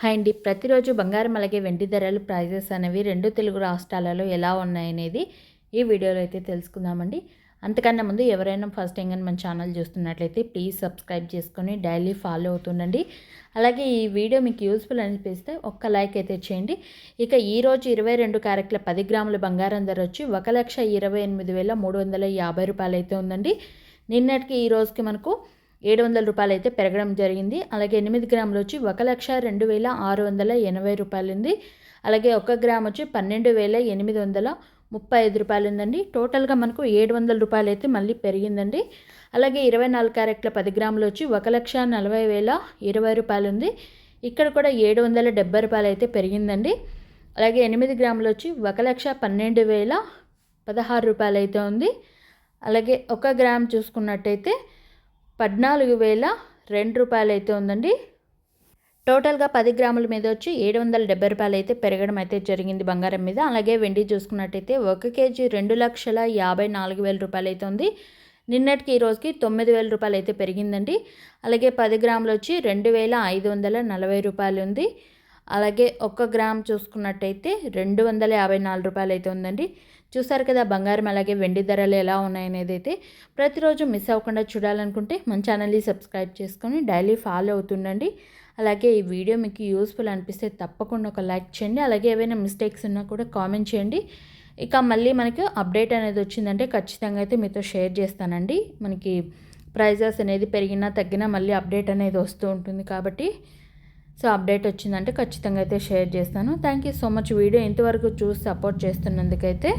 Hi అండి. ప్రతిరోజు బంగారం అలాగే వెండి ధరలు ప్రైజెస్ అనేవి రెండు తెలుగు రాష్ట్రాలలో ఎలా ఉన్నాయనేది ఈ వీడియోలో అయితే తెలుసుకుందామండి. అంతకన్నా ముందు ఎవరైనా ఫస్ట్ టైం కానీ మన ఛానల్ చూస్తున్నట్లయితే ప్లీజ్ సబ్స్క్రైబ్ చేసుకొని డైలీ ఫాలో అవుతుండండి. అలాగే ఈ వీడియో మీకు యూస్ఫుల్ అనిపిస్తే ఒక్క లైక్ అయితే చేయండి. ఇక ఈరోజు 22 క్యారెట్ల 10 గ్రాముల బంగారం ధర వచ్చి 1,28,350 రూపాయలు అయితే ఉందండి. నిన్నటికి ఈ రోజుకి మనకు 700 రూపాయలు అయితే పెరగడం జరిగింది. అలాగే 8 గ్రాములు వచ్చి 1,02,680 రూపాయలు ఉంది. అలాగే 1 గ్రామ్ వచ్చి 12,835 రూపాయలు ఉందండి. టోటల్గా మనకు 700 రూపాయలు అయితే మళ్ళీ పెరిగిందండి. అలాగే 24 క్యారెట్ల 10 గ్రాములు వచ్చి 1,40,020 రూపాయలు ఉంది. ఇక్కడ కూడా 770 రూపాయలు అయితే పెరిగిందండి. అలాగే 8 గ్రాములు వచ్చి 1,12,016 రూపాయలు అయితే ఉంది. అలాగే 1 గ్రామ్ చూసుకున్నట్టయితే 14,002 రూపాయలు అయితే ఉందండి. టోటల్గా 10 గ్రాముల మీద వచ్చి 770 రూపాయలు అయితే పెరగడం అయితే జరిగింది బంగారం మీద. అలాగే వెండి చూసుకున్నట్టయితే 1 కేజీ 2,54,000 రూపాయలు అయితే ఉంది. నిన్నటికి ఈ రోజుకి 9,000 రూపాయలు అయితే పెరిగిందండి. అలాగే 10 గ్రాములు వచ్చి 2,540 రూపాయలు ఉంది. అలాగే 1 గ్రామ్ చూసుకున్నట్టయితే 254 రూపాయలు అయితే ఉందండి. చూసారు కదా బంగారం అలాగే వెండి ధరలు ఎలా ఉన్నాయనేది అయితే. ప్రతిరోజు మిస్ అవ్వకుండా చూడాలనుకుంటే మన ఛానల్ని సబ్స్క్రైబ్ చేసుకొని డైలీ ఫాలో అవుతుండండి. అలాగే ఈ వీడియో మీకు యూస్ఫుల్ అనిపిస్తే తప్పకుండా ఒక లైక్ చేయండి. అలాగే ఏవైనా మిస్టేక్స్ ఉన్నా కూడా కామెంట్ చేయండి. ఇక మళ్ళీ మనకి అప్డేట్ అనేది వచ్చిందంటే ఖచ్చితంగా అయితే మీతో షేర్ చేస్తానండి. మనకి ప్రైజెస్ అనేది పెరిగినా తగ్గినా మళ్ళీ అప్డేట్ అనేది వస్తూ ఉంటుంది కాబట్టి సో అప్డేట్ వచ్చిందంటే ఖచ్చితంగా అయితే షేర్ చేస్తాను. Thank you so much video ఇంతవరకు చూసి సపోర్ట్ చేస్తున్నందుకైతే.